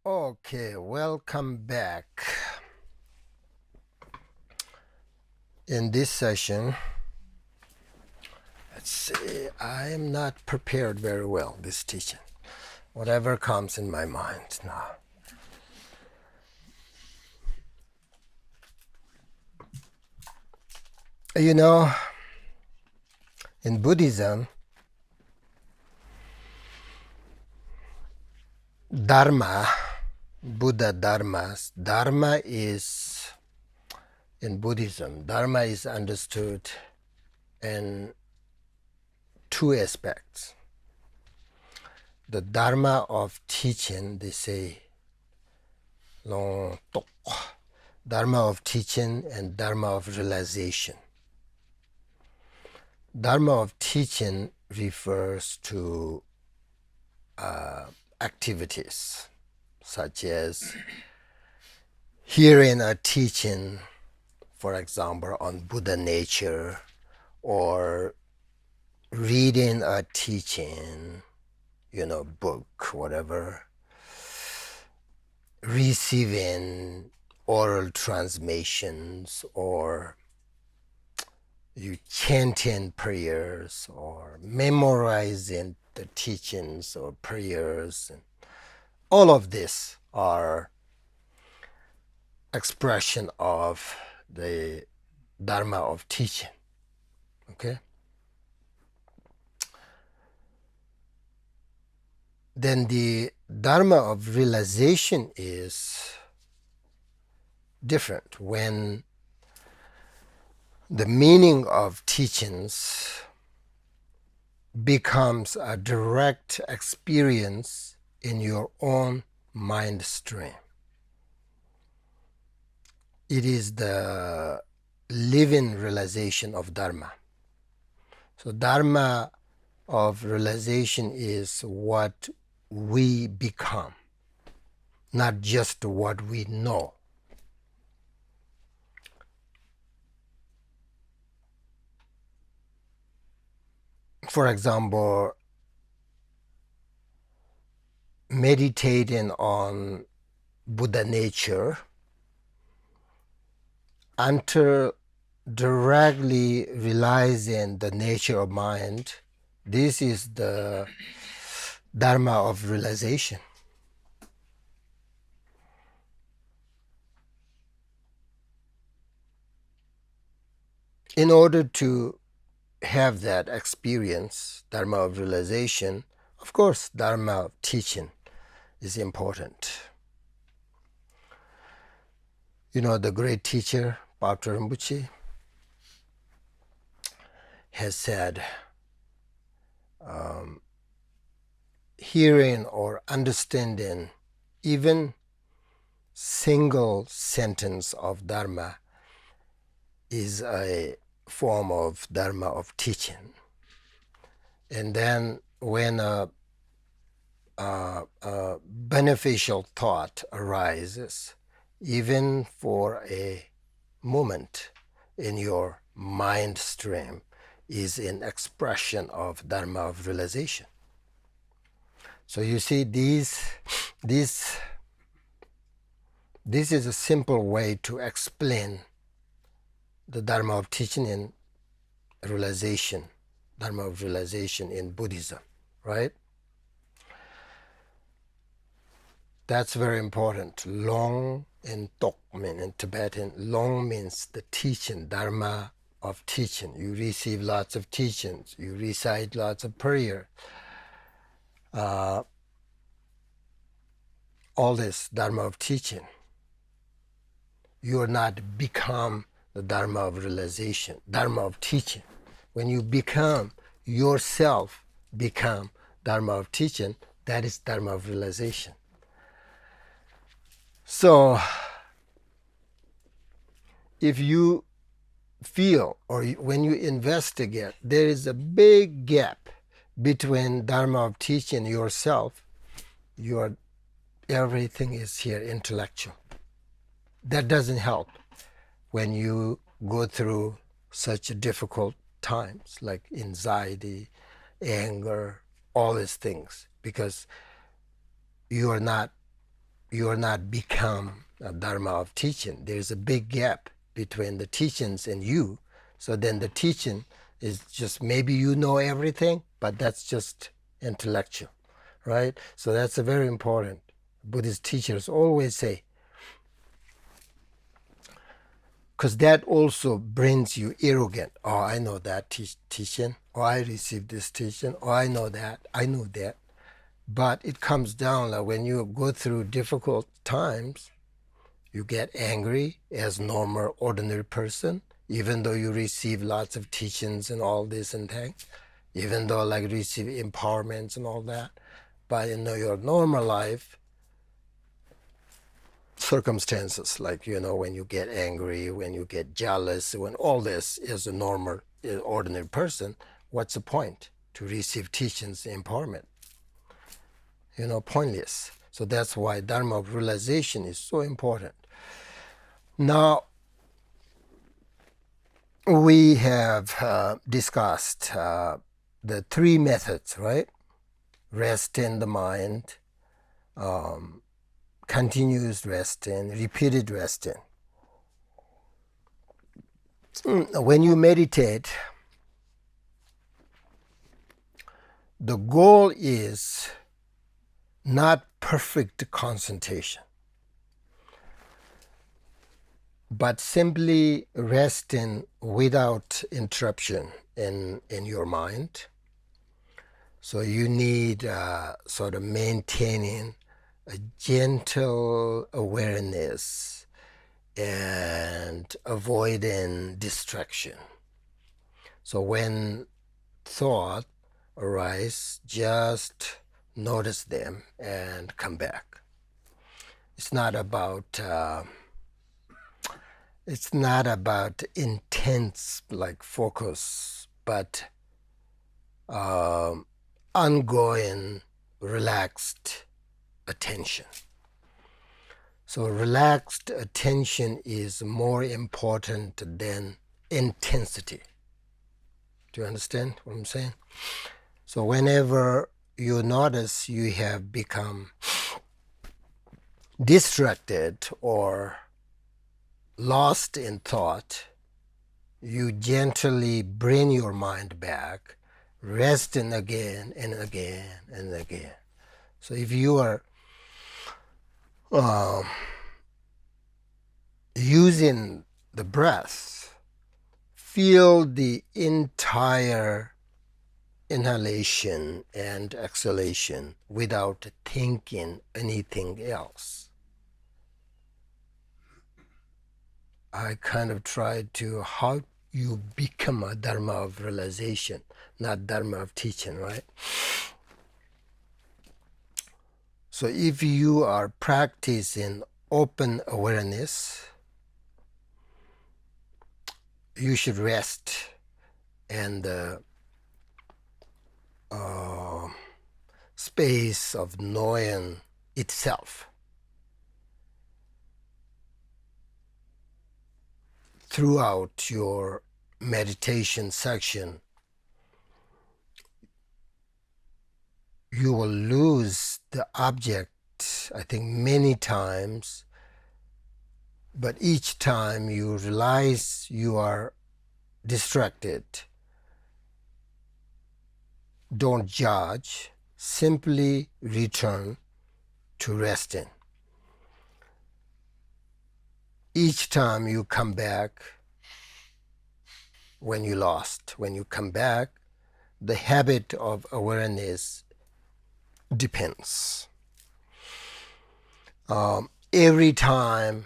Okay, welcome back. In this session, let's see, I am not prepared very well this teaching. Whatever comes in my mind now. You know, in Buddhism, Dharma, Buddha Dharmas, Dharma is, in Buddhism, Dharma is understood in two aspects. The Dharma of teaching, they say, long tok, Dharma of teaching and Dharma of realization. Dharma of teaching refers to activities such as hearing a teaching, for example, on Buddha nature, or reading a teaching, book, whatever, receiving oral transmissions, or you chanting prayers, or memorizing the teachings or prayers. And all of this are expression of the Dharma of teaching. Okay? Then the Dharma of realization is different. When the meaning of teachings becomes a direct experience in your own mind stream. It is the living realization of Dharma. So Dharma of realization is what we become, not just what we know. For example, meditating on Buddha nature until directly realizing the nature of mind, this is the Dharma of realization. In order to have that experience, Dharma of realization, of course, Dharma of teaching is important. You know, the great teacher, Pater Rinpoche, has said, hearing or understanding even single sentence of Dharma is a form of Dharma of teaching. And then when a beneficial thought arises, even for a moment in your mind stream, is an expression of Dharma of realization. So you see, this is a simple way to explain the Dharma of teaching and realization, Dharma of realization in Buddhism, right? That's very important. Long and tok mean in Tibetan. Long means the teaching, Dharma of teaching. You receive lots of teachings. You recite lots of prayer. All this Dharma of teaching. You are not become the Dharma of realization, Dharma of teaching. When you become yourself, become Dharma of teaching, that is Dharma of realization. So, if you feel or when you investigate, there is a big gap between Dharma of teaching yourself, everything is here intellectual. That doesn't help when you go through such difficult times like anxiety, anger, all these things, because you are not you are not become a dharma of teaching. There's a big gap between the teachings and you. So then the teaching is just maybe you know everything, but that's just intellectual, right? So that's a very important. Buddhist teachers always say, because that also brings you arrogant. Oh, I know that teaching. Oh, I received this teaching. Oh, I know that. I knew that. But it comes down like when you go through difficult times, you get angry as normal, ordinary person, even though you receive lots of teachings and all this and that, even though like receive empowerments and all that. But in your normal life, circumstances like when you get angry, when you get jealous, when all this is a normal ordinary person, what's the point to receive teachings empowerment? Pointless. So that's why dharma of realization is so important. Now we have discussed the three methods, right? Rest in the mind, continuous resting, repeated resting. When you meditate, the goal is not perfect concentration, but simply resting without interruption in your mind. So you need sort of maintaining a gentle awareness and avoiding distraction. So when thought arise, just notice them and come back. It's not about intense like focus, but ongoing relaxed attention. So relaxed attention is more important than intensity. Do you understand what I'm saying? So whenever you notice you have become distracted or lost in thought, you gently bring your mind back, resting again and again and again. So if you are using the breath, feel the entire inhalation and exhalation without thinking anything else. I kind of tried to how you become a dharma of realization, not dharma of teaching, right? So if you are practicing open awareness, you should rest in the space of knowing itself. Throughout your meditation section, you will lose the object, I think, many times, but each time you realize you are distracted, don't judge, simply return to resting. Each time you come back, when you come back, the habit of awareness depends. Every time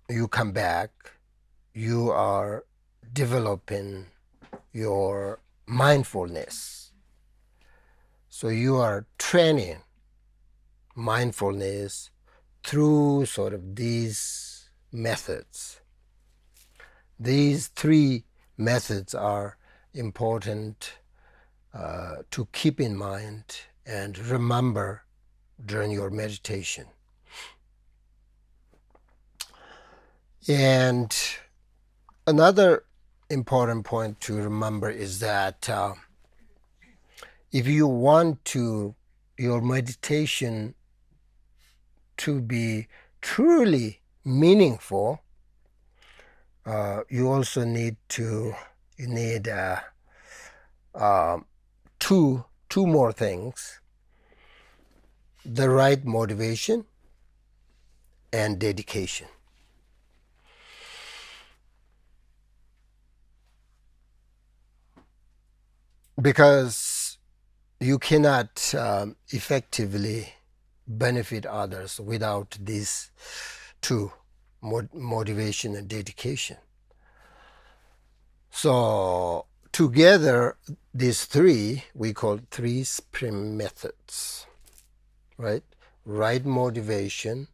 you come back, you are developing your mindfulness. So you are training mindfulness through sort of these methods. These three methods are important to keep in mind and remember during your meditation. And another important point to remember is that if you want your meditation to be truly meaningful, you also need two more things: the right motivation and dedication. Because you cannot effectively benefit others without these two, motivation and dedication. So together, these three we call three spring methods, right? Right motivation,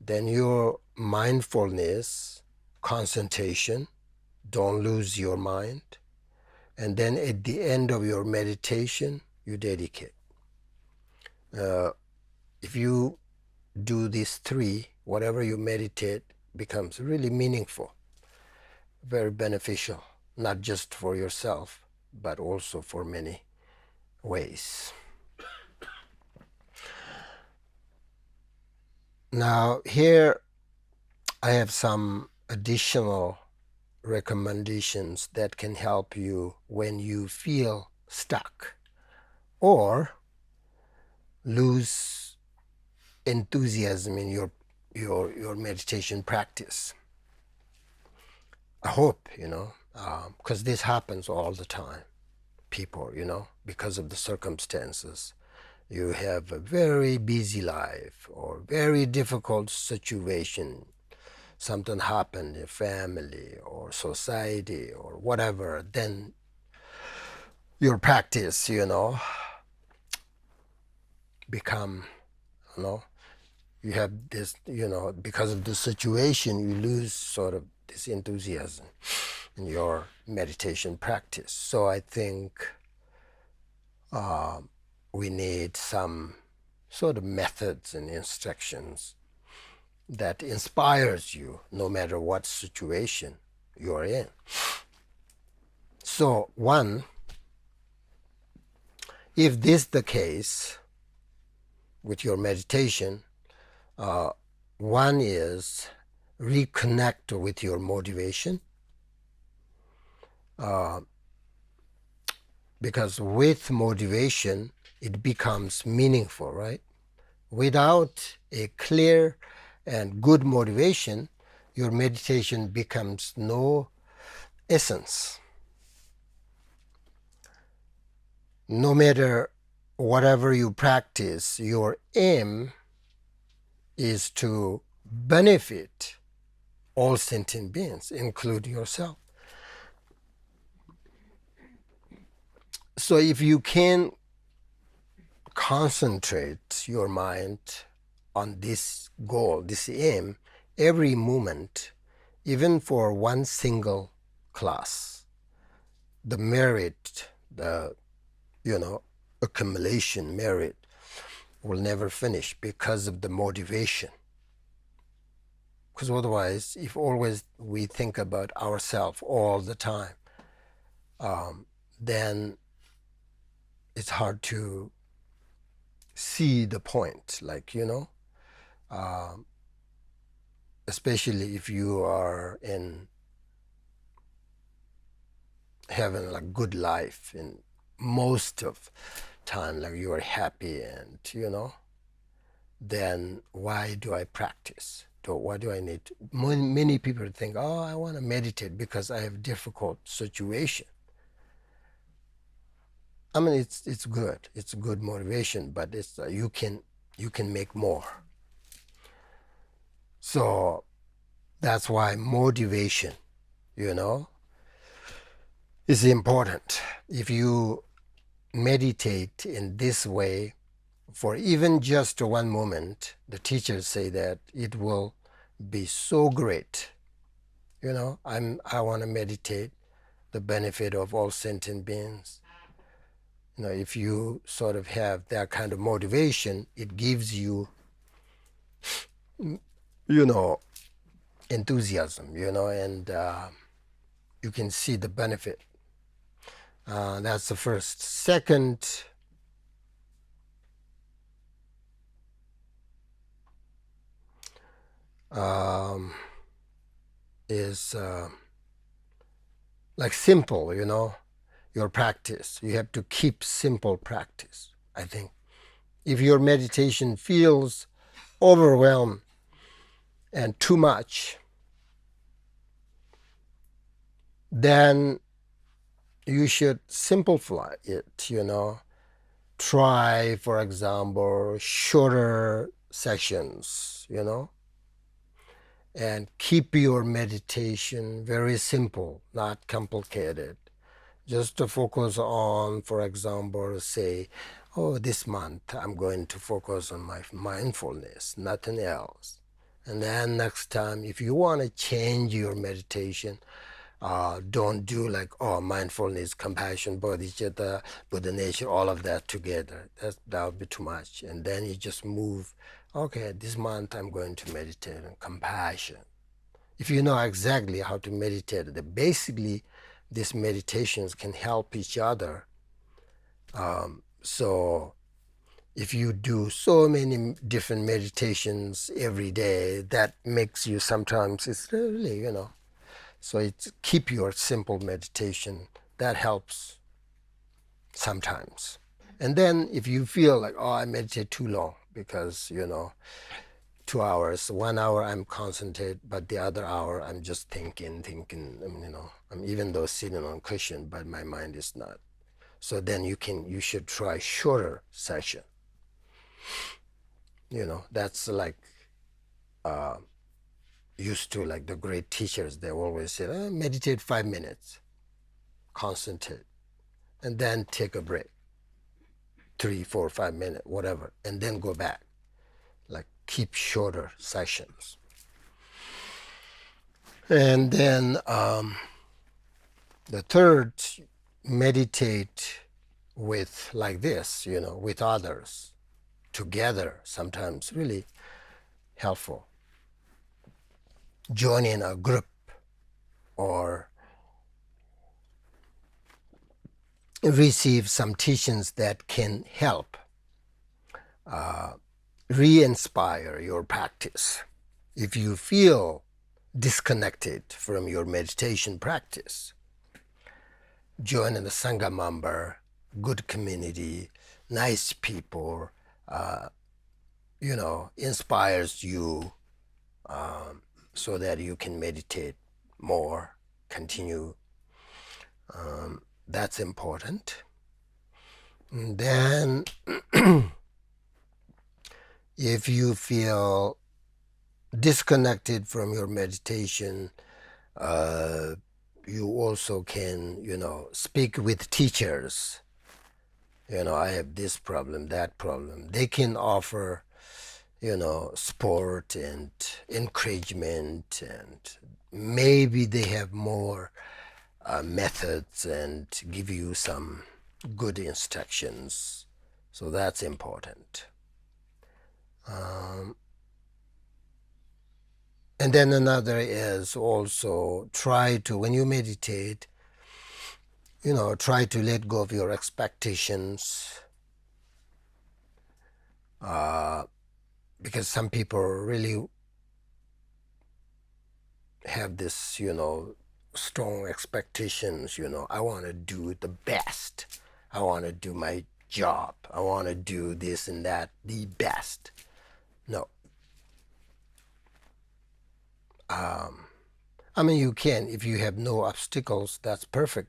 then your mindfulness, concentration, don't lose your mind, and then at the end of your meditation, you dedicate. If you do these three, whatever you meditate becomes really meaningful, very beneficial, not just for yourself, but also for many ways. Now, here I have some additional recommendations that can help you when you feel stuck or lose enthusiasm in your meditation practice. I hope, because this happens all the time. People, because of the circumstances. You have a very busy life or very difficult situation. Something happened in your family or society or whatever, then your practice, become, you have this, because of the situation, you lose sort of this enthusiasm in your meditation practice. So I think we need some sort of methods and instructions that inspires you no matter what situation you're in. So one, if this is the case with your meditation, one is reconnect with your motivation, because with motivation it becomes meaningful, right? Without a clear and good motivation, your meditation becomes no essence. No matter whatever you practice, your aim is to benefit all sentient beings, including yourself. So if you can concentrate your mind on this goal, this aim, every moment, even for one single class, the merit, the accumulation merit will never finish because of the motivation. Because otherwise, if always we think about ourselves all the time, then it's hard to see the point, especially if you are in having a good life in most of time, like you are happy and then why do I practice? Why do I need to? Many people think, oh, I want to meditate because I have difficult situation. I mean, it's good. It's good motivation, but it's you can make more. So that's why motivation, is important. If you meditate in this way for even just one moment, the teachers say that it will be so great. I want to meditate the benefit of all sentient beings. If you sort of have that kind of motivation, it gives you, enthusiasm, and you can see the benefit. That's the first. Second, um, is like simple, your practice. You have to keep simple practice, I think. If your meditation feels overwhelmed and too much, then you should simplify it. Try, for example, shorter sessions, and keep your meditation very simple, not complicated. Just to focus on, for example, say, oh, this month I'm going to focus on my mindfulness, nothing else. And then next time, if you want to change your meditation, don't do like, oh, mindfulness, compassion, bodhicitta, Buddha nature, all of that together. That would be too much. And then you just move, okay, this month I'm going to meditate on compassion. If you know exactly how to meditate, basically these meditations can help each other. So if you do so many different meditations every day, that makes you sometimes, it's really. So it's keep your simple meditation. That helps sometimes. And then if you feel like, oh, I meditate too long because, 2 hours, 1 hour I'm concentrate, but the other hour I'm just thinking, I'm even though sitting on cushion, but my mind is not. So then you should try shorter session. That's like used to like the great teachers, they always say, meditate 5 minutes, concentrate, and then take a break, 3, 4, 5 minutes, whatever, and then go back. Like keep shorter sessions. And then the third, meditate with like this, with others, together, sometimes really helpful. Join in a group or receive some teachings that can help re-inspire your practice. If you feel disconnected from your meditation practice, join in the Sangha member, good community, nice people, inspires you so that you can meditate more, continue. That's important. And then if you feel disconnected from your meditation, you also can, speak with teachers. I have this problem, that problem. They can offer, support and encouragement, and maybe they have more methods and give you some good instructions. So that's important. And then another is also when you meditate, try to let go of your expectations. Because some people really have this, strong expectations. I want to do the best. I want to do my job. I want to do this and that, the best. No. You can, if you have no obstacles, that's perfect.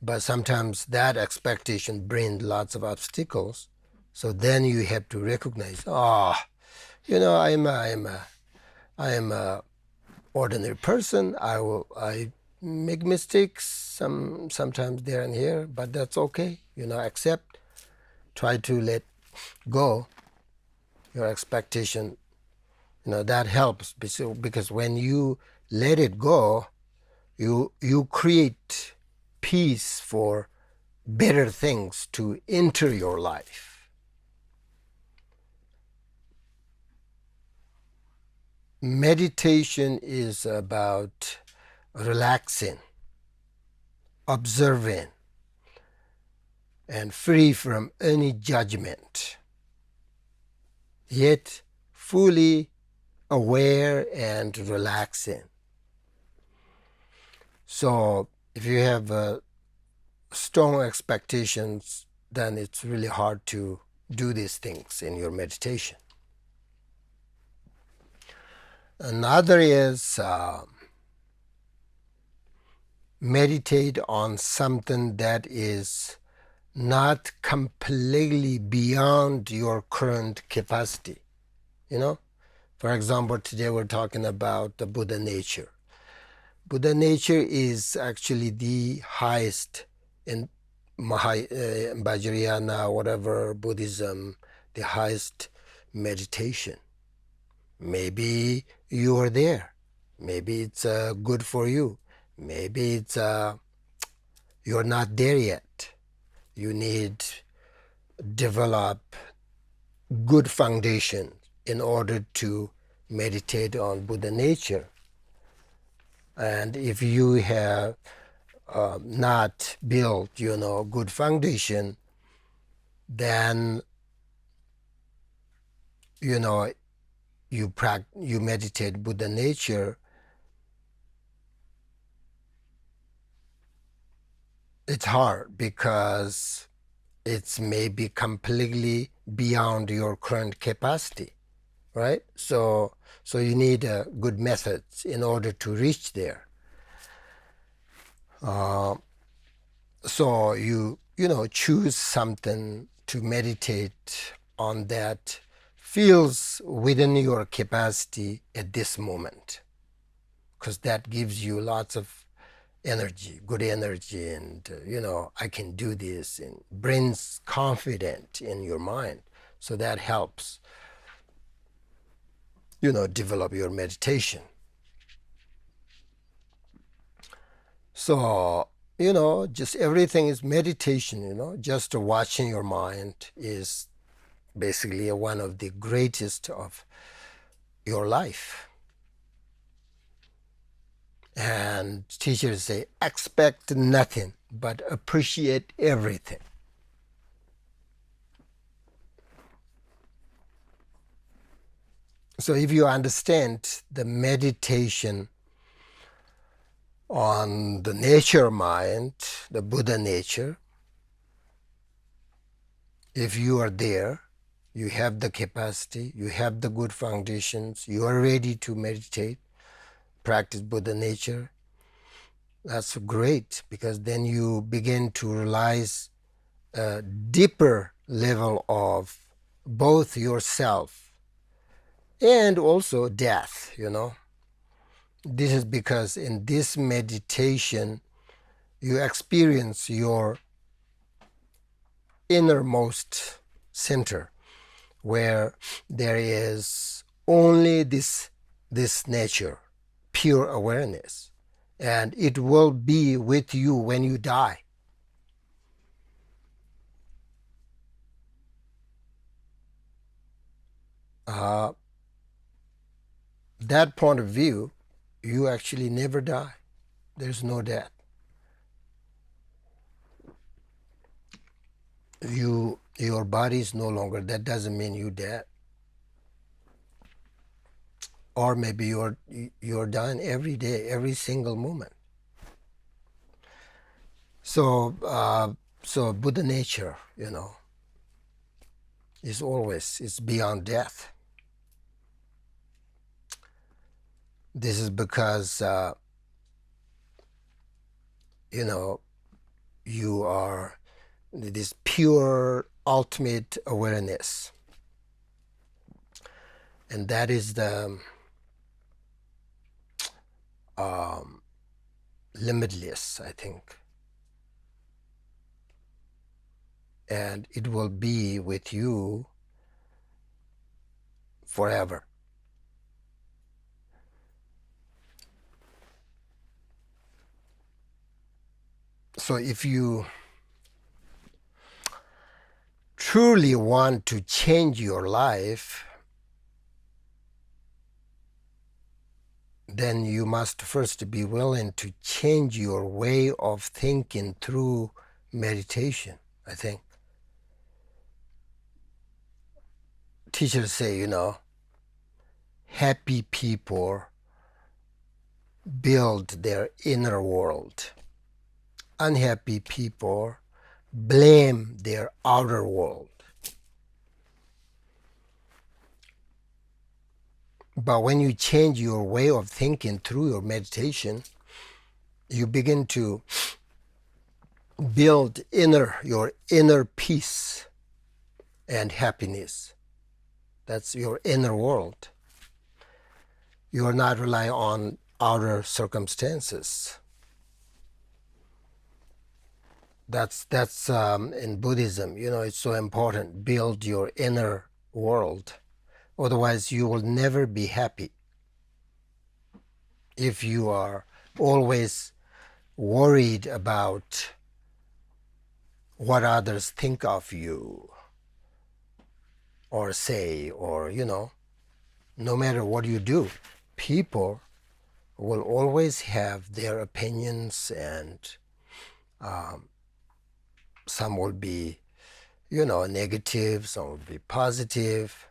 But sometimes that expectation brings lots of obstacles. So then you have to recognize, I am a ordinary person. I make mistakes sometimes there and here, but that's okay. Accept. Try to let go your expectation. That helps because when you let it go, you create peace for better things to enter your life. Meditation is about relaxing, observing, and free from any judgment, yet fully aware and relaxing. So if you have strong expectations, then it's really hard to do these things in your meditation. Another is meditate on something that is not completely beyond your current capacity. You know, for example, today we're talking about the Buddha nature. Buddha nature is actually the highest in Vajrayana, whatever Buddhism, the highest meditation. Maybe you are there. Maybe it's good for you. Maybe it's you're not there yet. You need develop good foundation in order to meditate on Buddha nature. And if you have not built, good foundation, then you meditate Buddha nature. It's hard because it's maybe completely beyond your current capacity, right? So you need good methods in order to reach there. So you choose something to meditate on that feels within your capacity at this moment, because that gives you lots of energy, good energy, and I can do this, and brings confidence in your mind. So that helps develop your meditation. So just everything is meditation. Just watching your mind is basically one of the greatest of your life. And teachers say, expect nothing but appreciate everything. So if you understand the meditation on the nature mind, the Buddha nature, if you are there, you have the capacity, you have the good foundations, you are ready to meditate, practice Buddha nature, that's great, because then you begin to realize a deeper level of both yourself and also death. This is because in this meditation you experience your innermost center, where there is only this nature, pure awareness, and it will be with you when you die. That point of view, you actually never die. There's no death. Your body is no longer, that doesn't mean you dead. Or maybe you're dying every day, every single moment. So Buddha nature, is always, it's beyond death. This is because you are this pure ultimate awareness, and that is the limitless, I think, and it will be with you forever. So if you truly want to change your life, then you must first be willing to change your way of thinking through meditation, I think. Teachers say, happy people build their inner world. Unhappy people blame their outer world. But when you change your way of thinking through your meditation, you begin to build your inner peace and happiness. That's your inner world. You are not relying on outer circumstances. That's in Buddhism, it's so important. Build your inner world. Otherwise, you will never be happy. If you are always worried about what others think of you or say, or, no matter what you do, people will always have their opinions, and some will be, negative, some will be positive.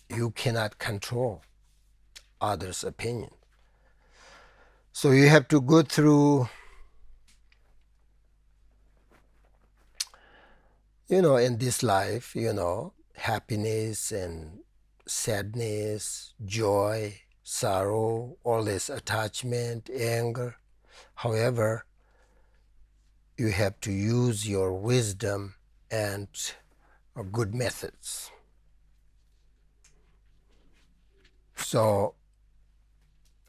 You cannot control others' opinion. So you have to go through, in this life, happiness and sadness, joy, sorrow, all this attachment, anger. However, you have to use your wisdom and good methods. So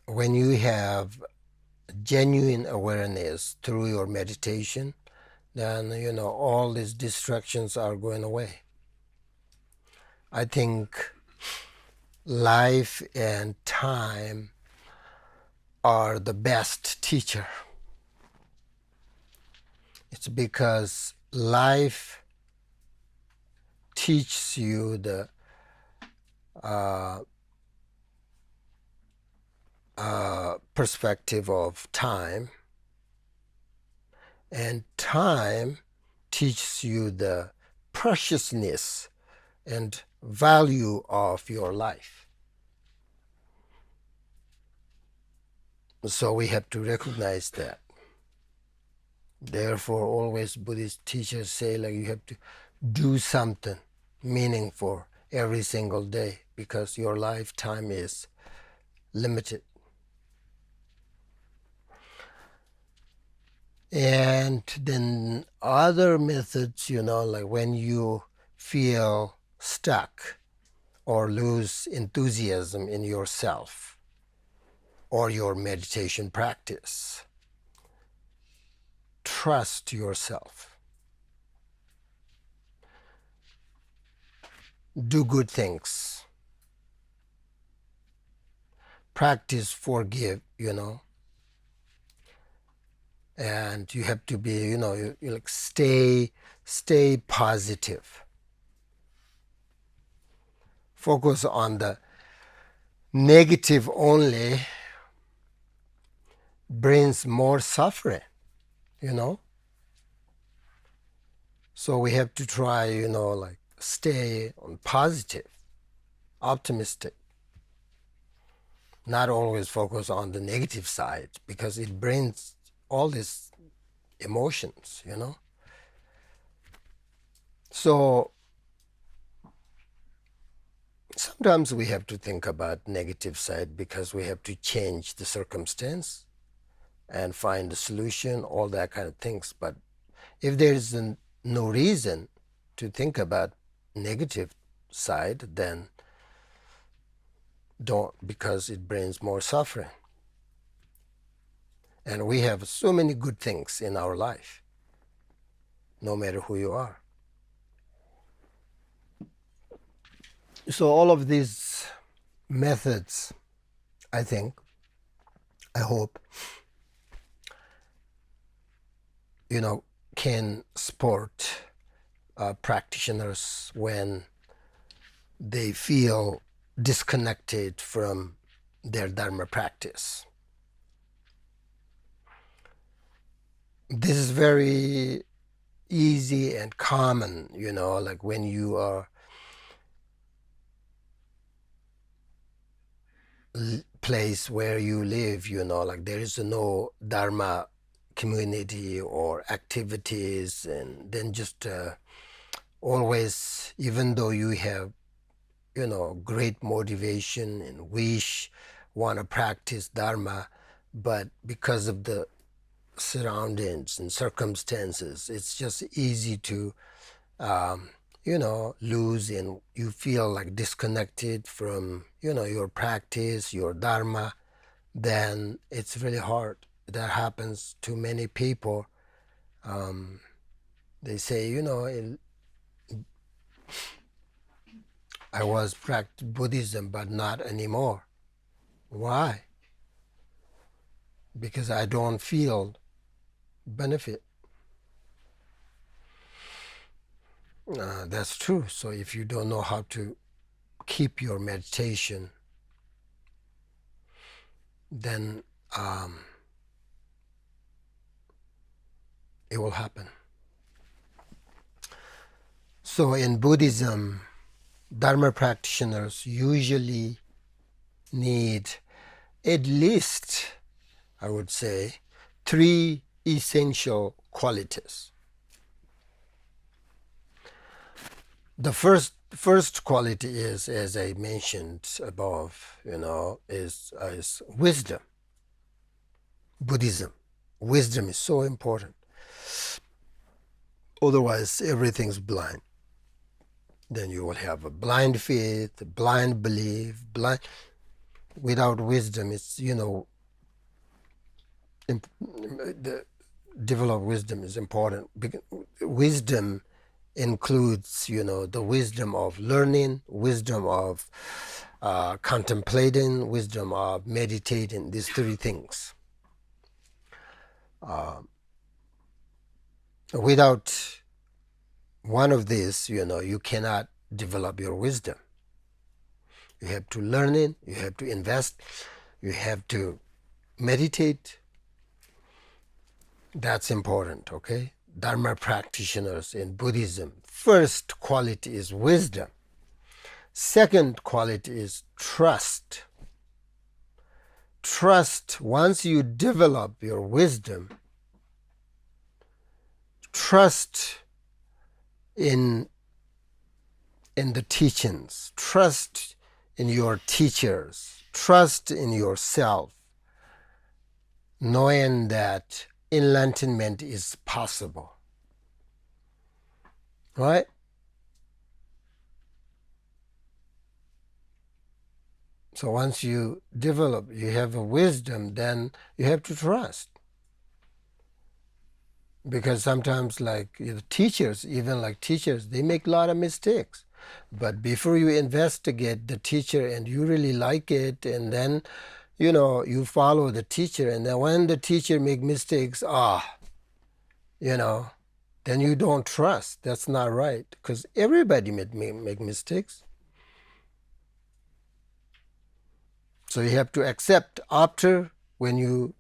when you have genuine awareness through your meditation, then all these distractions are going away. I think life and time are the best teacher. It's because life teaches you the perspective of time, and time teaches you the preciousness and value of your life. So we have to recognize that. Therefore, always Buddhist teachers say, like, you have to do something meaningful every single day, because your lifetime is limited. And then other methods, like when you feel stuck or lose enthusiasm in yourself or your meditation practice, trust yourself. Do good things. Practice forgive, and you have to be, you like stay positive. Focus on the negative only brings more suffering, So we have to try, like stay on positive, optimistic. Not always focus on the negative side, because it brings all these emotions, So sometimes we have to think about negative side because we have to change the circumstance and find a solution, all that kind of things. But if there is no reason to think about negative side, then don't, because it brings more suffering. And we have so many good things in our life, no matter who you are. So all of these methods, I hope, can support practitioners when they feel disconnected from their dharma practice. This is very easy and common, like when you are place where you live, like there is no dharma community or activities, and then just always, even though you have great motivation and want to practice dharma, but because of the surroundings and circumstances, it's just easy to lose, and you feel like disconnected from your practice, your dharma. Then it's really hard. That happens to many people. They say, I was practicing Buddhism, but not anymore. Why? Because I don't feel benefit. That's true. So if you don't know how to keep your meditation, then it will happen. So in Buddhism, Dharma practitioners usually need at least, I would say, 3 essential qualities. The first quality is, as I mentioned above, is wisdom. Buddhism, wisdom is so important. Otherwise, everything's blind. Then you will have a blind faith, a blind belief, without wisdom. It's the develop wisdom is important. Wisdom includes the wisdom of learning, wisdom of contemplating, wisdom of meditating. These 3 things. Without one of these, you cannot develop your wisdom. You have to learn it, you have to invest, you have to meditate. That's important, okay? Dharma practitioners in Buddhism, first quality is wisdom. Second quality is trust. Trust, once you develop your wisdom, trust in the teachings, trust in your teachers, trust in yourself, knowing that enlightenment is possible. Right? So once you develop, you have a wisdom, then you have to trust. Because sometimes teachers, they make a lot of mistakes. But before you investigate the teacher and you really like it, and then, you follow the teacher, and then when the teacher make mistakes, then you don't trust. That's not right, because everybody make mistakes. So you have to accept after, when you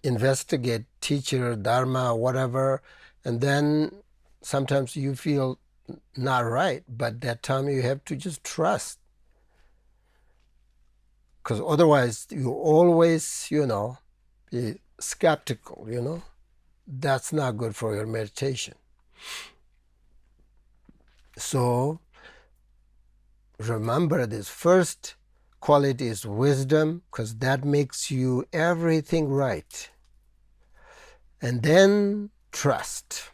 investigate teacher, dharma, whatever, and then sometimes you feel not right, but that time you have to just trust. Because otherwise you always, be skeptical, That's not good for your meditation. So remember, this first quality is wisdom, because that makes you everything right. And then trust.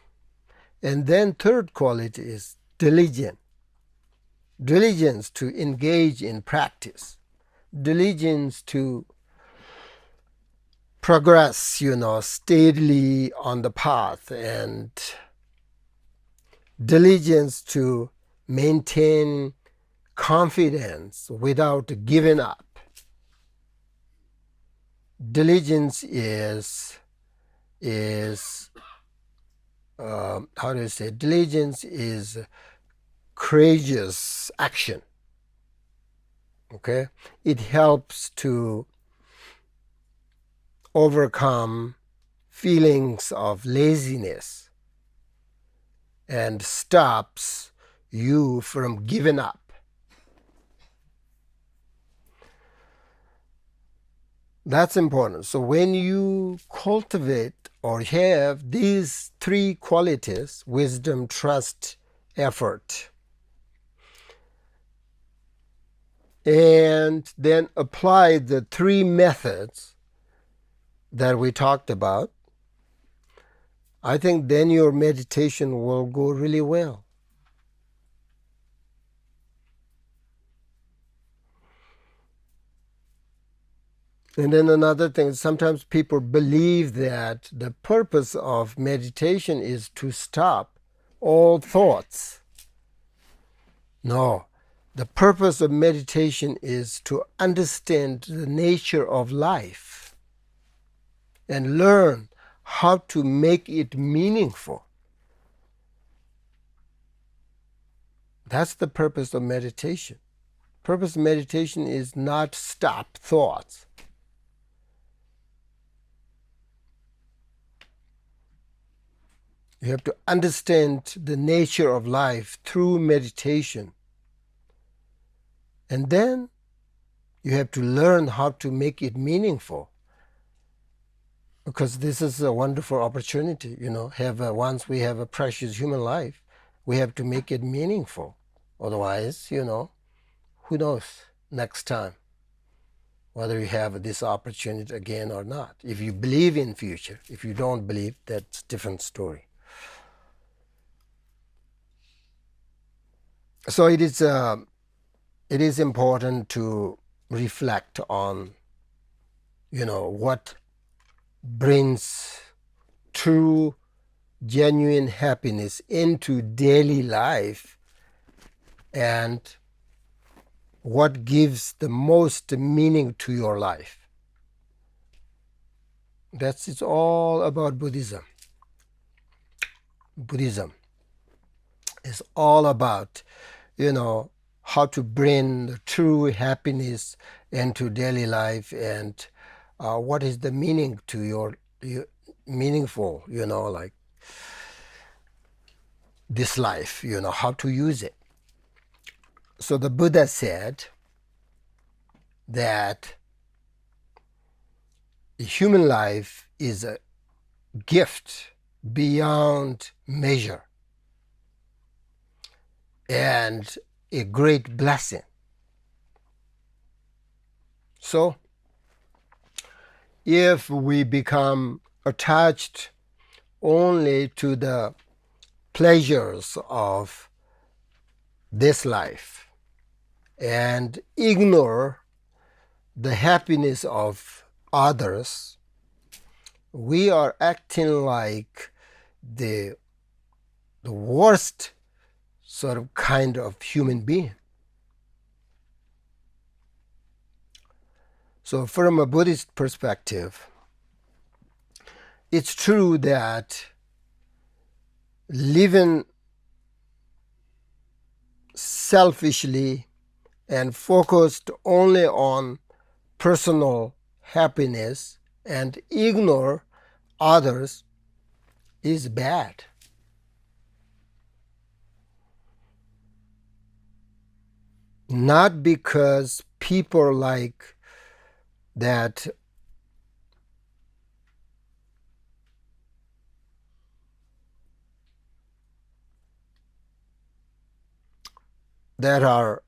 And then third quality is diligence. Diligence to engage in practice. Diligence to progress, steadily on the path, and diligence to maintain confidence without giving up. Diligence is how do you say? Diligence is courageous action. Okay, it helps to overcome feelings of laziness and stops you from giving up. That's important. So when you cultivate or have these three qualities, wisdom, trust, effort, and then apply the three methods that we talked about, I think then your meditation will go really well. And then another thing, sometimes people believe that the purpose of meditation is to stop all thoughts. No, the purpose of meditation is to understand the nature of life and learn how to make it meaningful. That's the purpose of meditation. Purpose of meditation is not stop thoughts. You have to understand the nature of life through meditation. And then you have to learn how to make it meaningful. Because this is a wonderful opportunity, once we have a precious human life, we have to make it meaningful. Otherwise, who knows next time whether you have this opportunity again or not. If you believe in future, if you don't believe, that's a different story. So it is important to reflect on, what brings true, genuine happiness into daily life and what gives the most meaning to your life. It's all about Buddhism. Buddhism is all about, how to bring true happiness into daily life and what is the meaning to your meaningful, like this life, how to use it. So the Buddha said that the human life is a gift beyond measure and a great blessing. So if we become attached only to the pleasures of this life and ignore the happiness of others, we are acting like the worst sort of kind of human being. So from a Buddhist perspective, it's true that living selfishly and focused only on personal happiness and ignore others is bad. Not because people like that are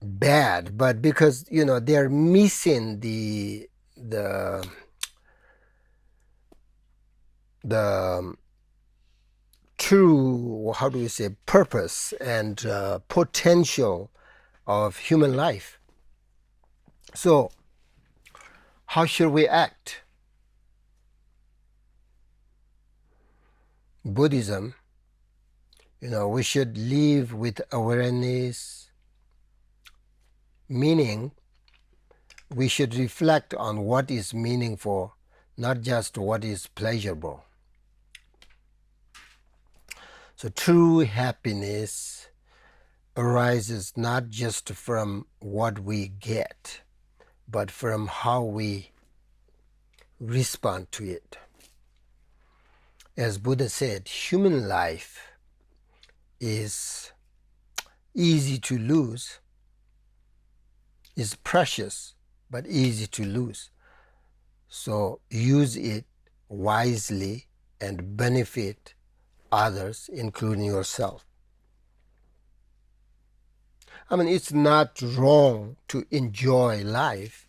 bad, but because they're missing the true, how do you say, purpose and potential of human life. So how should we act? Buddhism, we should live with awareness, meaning we should reflect on what is meaningful, not just what is pleasurable. So true happiness arises not just from what we get, but from how we respond to it. As Buddha said, human life is easy to lose, is precious, but easy to lose. So use it wisely and benefit others, including yourself. I mean, it's not wrong to enjoy life,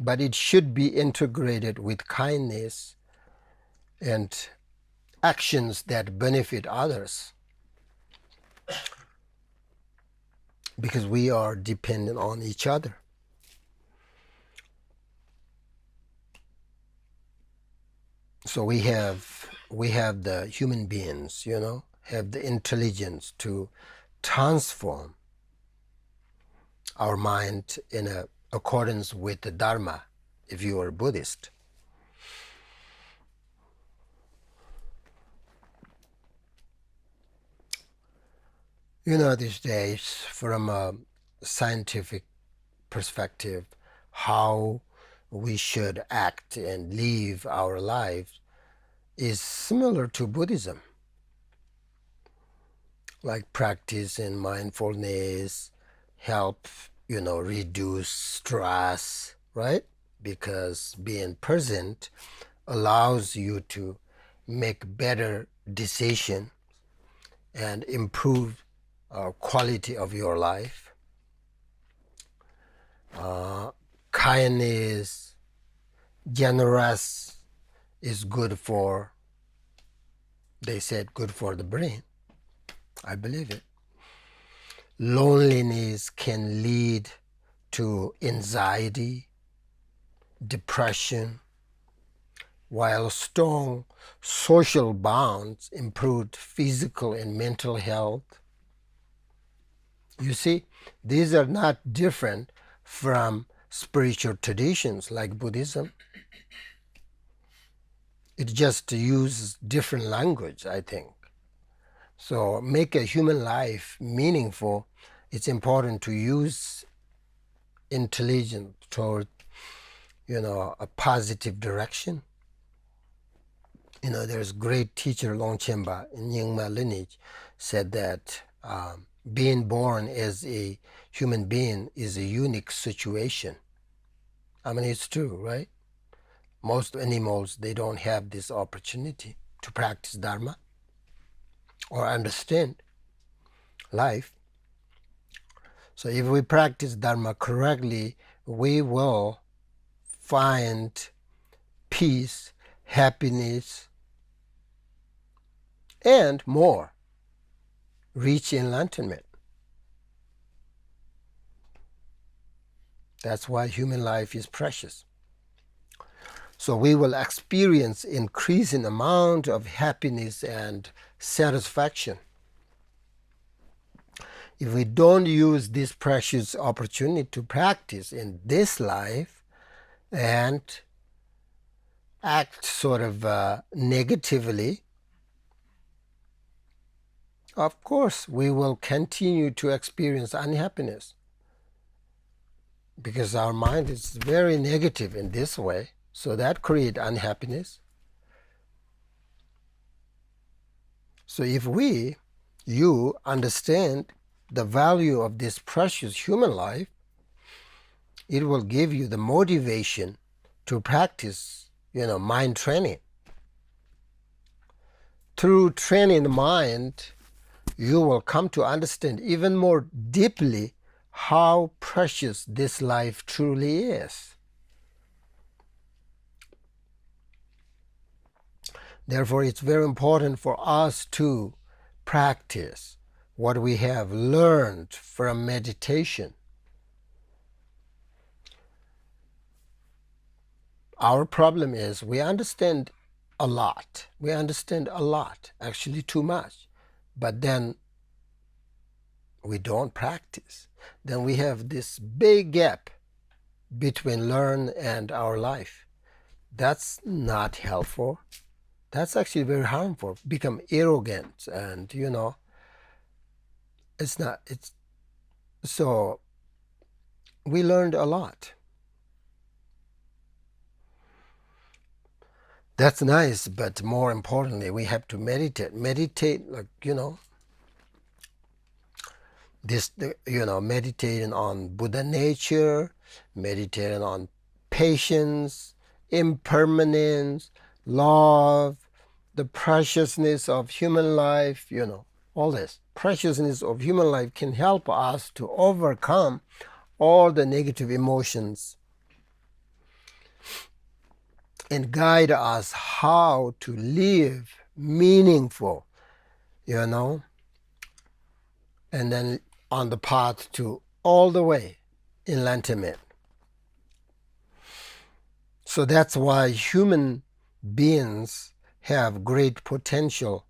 but it should be integrated with kindness and actions that benefit others, because we are dependent on each other. So we have the human beings, have the intelligence to transform our mind in accordance with the dharma, if you are Buddhist. These days, from a scientific perspective, how we should act and live our lives is similar to Buddhism, like practice in mindfulness, help, reduce stress, right? Because being present allows you to make better decisions and improve quality of your life. Kindness, generous is good for, they said, good for the brain. I believe it. Loneliness can lead to anxiety, depression, while strong social bonds improve physical and mental health. You see, these are not different from spiritual traditions like Buddhism. It just uses different language, I think. So make a human life meaningful, it's important to use intelligence toward, a positive direction. There's great teacher Longchenpa in Nyingma lineage said that being born as a human being is a unique situation. I mean, it's true, right? Most animals, they don't have this opportunity to practice Dharma or understand life. So if we practice Dharma correctly, we will find peace, happiness, and more, reach enlightenment. That's why human life is precious. So we will experience increasing amount of happiness and satisfaction. If we don't use this precious opportunity to practice in this life and act sort of negatively, of course we will continue to experience unhappiness, because our mind is very negative in this way. So that creates unhappiness. So if you understand the value of this precious human life, it will give you the motivation to practice, mind training. Through training the mind, you will come to understand even more deeply how precious this life truly is. Therefore, it's very important for us to practice what we have learned from meditation. Our problem is we understand a lot. We understand a lot, actually too much. But then we don't practice. Then we have this big gap between learn and our life. That's not helpful. That's actually very harmful. Become arrogant, and it's not. It's so we learned a lot. That's nice, but more importantly, we have to meditate. Meditate, like This, meditating on Buddha nature, meditating on patience, impermanence, love, the preciousness of human life, all this. Preciousness of human life can help us to overcome all the negative emotions and guide us how to live meaningful, and then on the path to all the way enlightenment. So that's why human beings have great potential,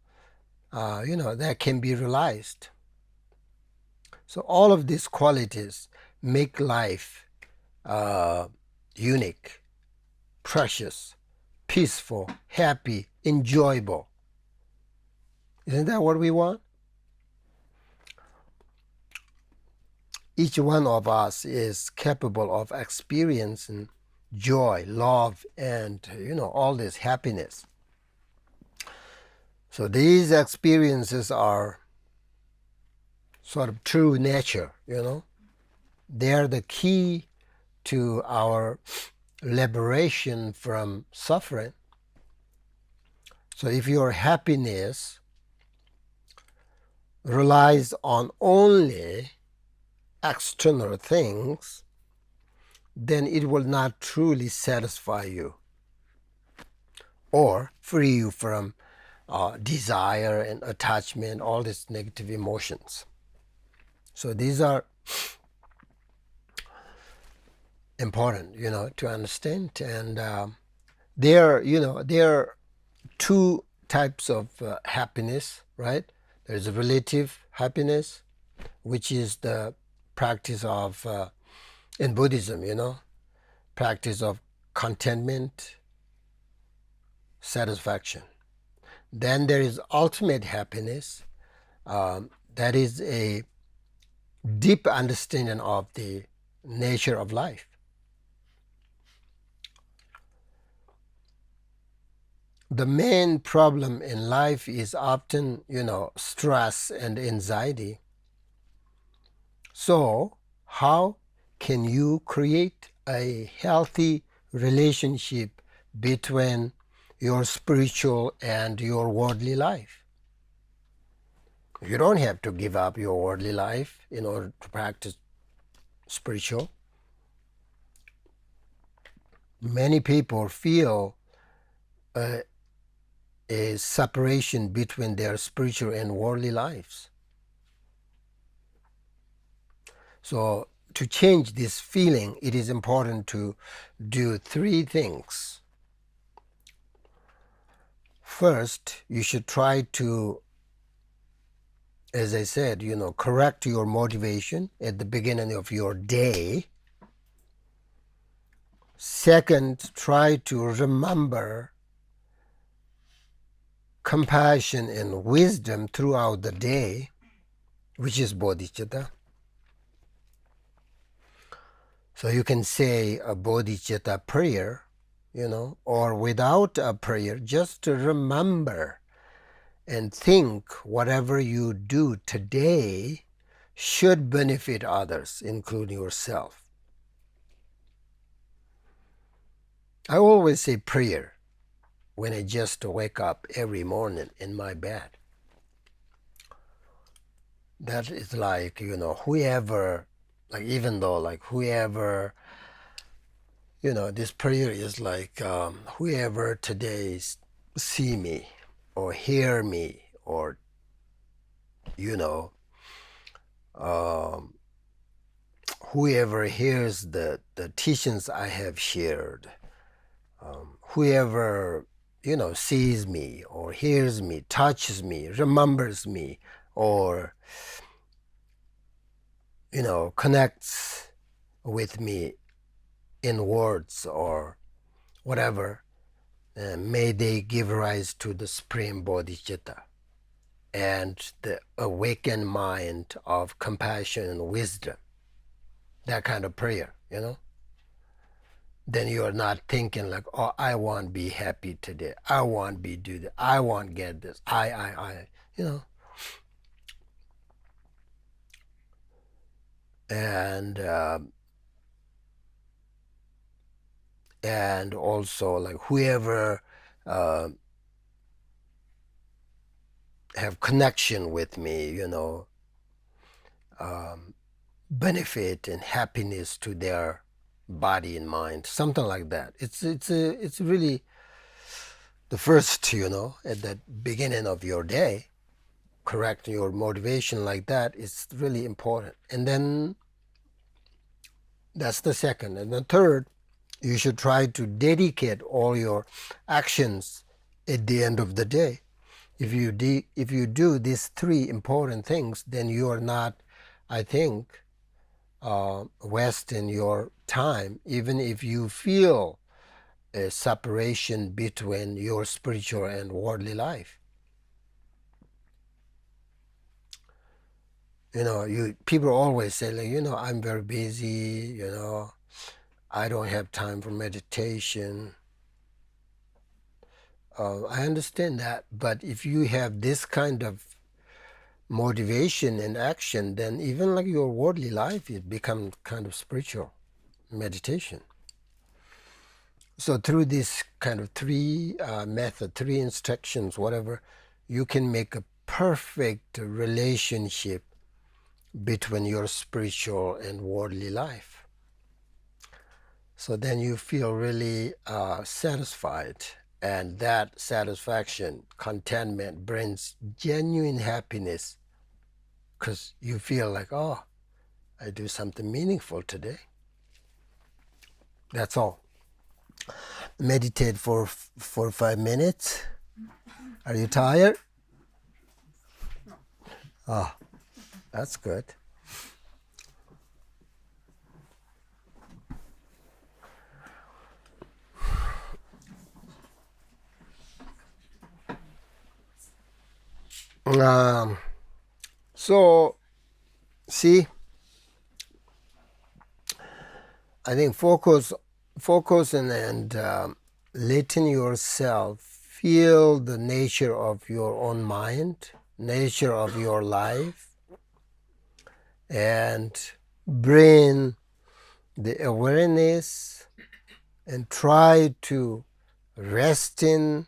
that can be realized. So all of these qualities make life unique, precious, peaceful, happy, enjoyable. Isn't that what we want? Each one of us is capable of experiencing joy, love, and all this happiness. So these experiences are sort of true nature, They are the key to our liberation from suffering. So if your happiness relies on only external things, then it will not truly satisfy you or free you from desire and attachment, all these negative emotions. So these are important, to understand. And there are two types of happiness, right? There's a relative happiness, which is the practice of, in Buddhism, practice of contentment, satisfaction. Then there is ultimate happiness. That is a deep understanding of the nature of life. The main problem in life is often, stress and anxiety. So, how can you create a healthy relationship between your spiritual and your worldly life? You don't have to give up your worldly life in order to practice spiritual. Many people feel a separation between their spiritual and worldly lives. So to change this feeling, it is important to do three things. First, you should try to, as I said, correct your motivation at the beginning of your day. Second, try to remember compassion and wisdom throughout the day, which is bodhicitta. So you can say a bodhicitta prayer, or without a prayer, just to remember and think whatever you do today should benefit others, including yourself. I always say prayer when I just wake up every morning in my bed. That is like, whoever, like even though like whoever, this prayer is like whoever today see me or hear me or, whoever hears the teachings I have shared, whoever, sees me or hears me, touches me, remembers me, or, connects with me in words or whatever, may they give rise to the supreme bodhicitta and the awakened mind of compassion and wisdom. That kind of prayer, Then you are not thinking like, oh, I want to be happy today. I want to be do that. I want to get this. I. and and also like whoever uh, have connection with me, benefit and happiness to their body and mind, something like that. It's really the first, at the beginning of your day, correct your motivation like that is really important. And then that's the second. And the third, you should try to dedicate all your actions at the end of the day. If you do these three important things, then you are not, I think, wasting your time, even if you feel a separation between your spiritual and worldly life. People always say, like, I'm very busy, I don't have time for meditation. I understand that, but if you have this kind of motivation and action, then even like your worldly life, it becomes kind of spiritual meditation. So through this kind of three method, three instructions, whatever, you can make a perfect relationship between your spiritual and worldly life. So then you feel really satisfied, and that satisfaction, contentment brings genuine happiness because you feel like, oh, I do something meaningful today. That's all. Meditate for 5 minutes. Are you tired? Oh, that's good. So, see, I think focus and letting yourself feel the nature of your own mind, nature of your life, and bring the awareness and try to rest in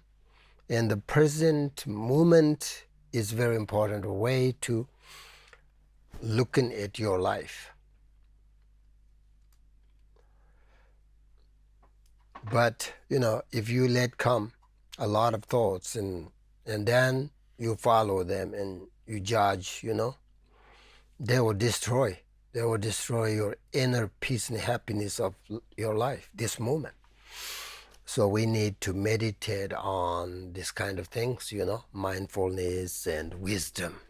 the present moment is very important way to looking at your life. But if you let come a lot of thoughts and then you follow them and you judge, they will destroy. They will destroy your inner peace and happiness of your life, this moment. So we need to meditate on this kind of things, mindfulness and wisdom.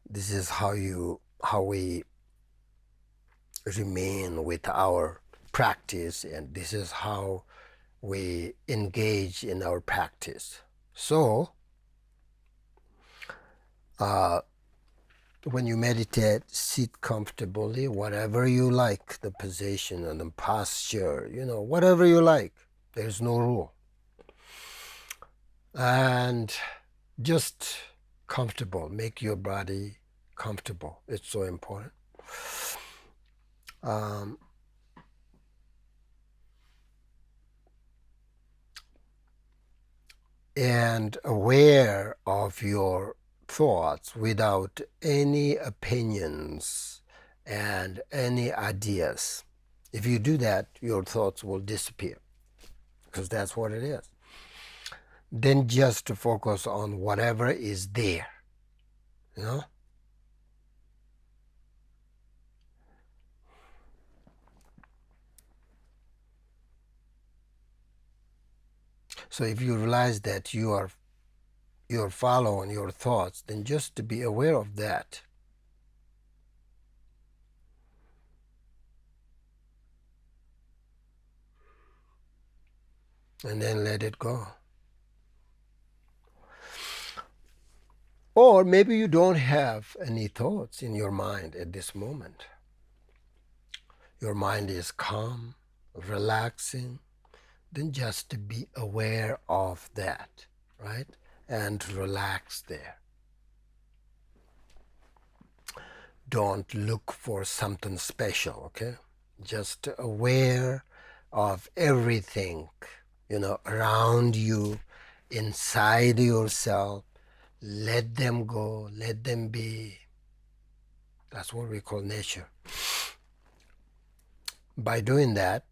This is how we remain with our practice, and this is how we engage in our practice. So when you meditate, sit comfortably, whatever you like, the position and the posture, whatever you like. There's no rule. And just comfortable, make your body comfortable. It's so important. And aware of your thoughts without any opinions and any ideas. If you do that, your thoughts will disappear because that's what it is. Then just to focus on whatever is there, So if you realize that you're following your thoughts, then just to be aware of that. And then let it go. Or maybe you don't have any thoughts in your mind at this moment. Your mind is calm, relaxing. Then just to be aware of that, right? And relax there. don't look for something special, okay? Just aware of everything, around you, inside yourself. Let them go, let them be. That's what we call nature. By doing that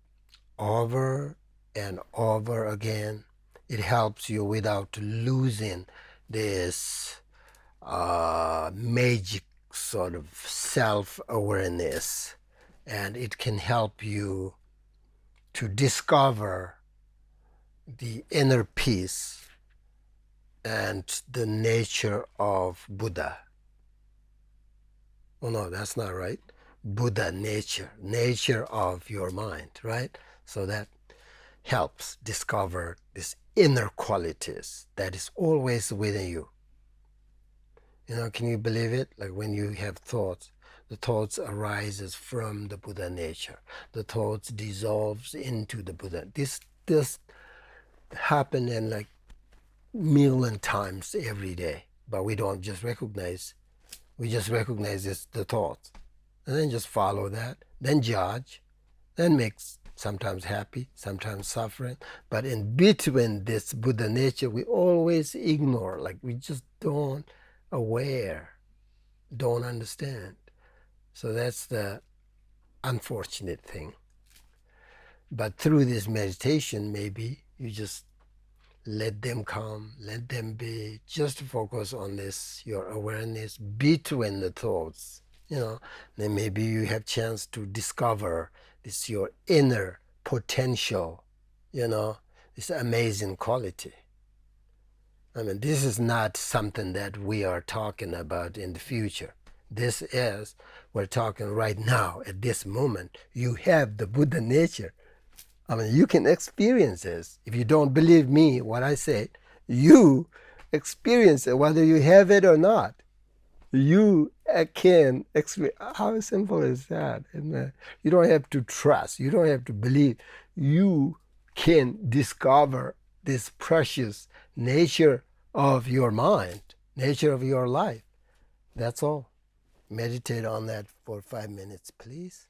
over and over again, it helps you without losing this magic sort of self-awareness, and it can help you to discover the inner peace and the nature of Buddha. Oh no, that's not right. Buddha nature of your mind, right? So that helps discover these inner qualities that is always within you. Can you believe it? Like when you have thoughts, the thoughts arises from the Buddha nature. The thoughts dissolves into the Buddha. This happen in like million times every day, but we don't just recognize. We just recognize it's the thoughts, and then just follow that. Then judge, then makes sometimes happy, sometimes suffering. But in between this Buddha nature, we always ignore. Like we just don't aware, don't understand. So that's the unfortunate thing. But through this meditation, maybe you just let them come, let them be, just focus on this, your awareness between the thoughts, then maybe you have chance to discover this your inner potential, this amazing quality. I mean, this is not something that we are talking about in the future. This is, we're talking right now, at this moment. You have the Buddha nature. I mean, you can experience this. If you don't believe me, what I said, you experience it, whether you have it or not. You can experience. How simple is that? You don't have to trust. You don't have to believe. You can discover this precious nature of your mind, nature of your life. That's all. Meditate on that for 5 minutes, please.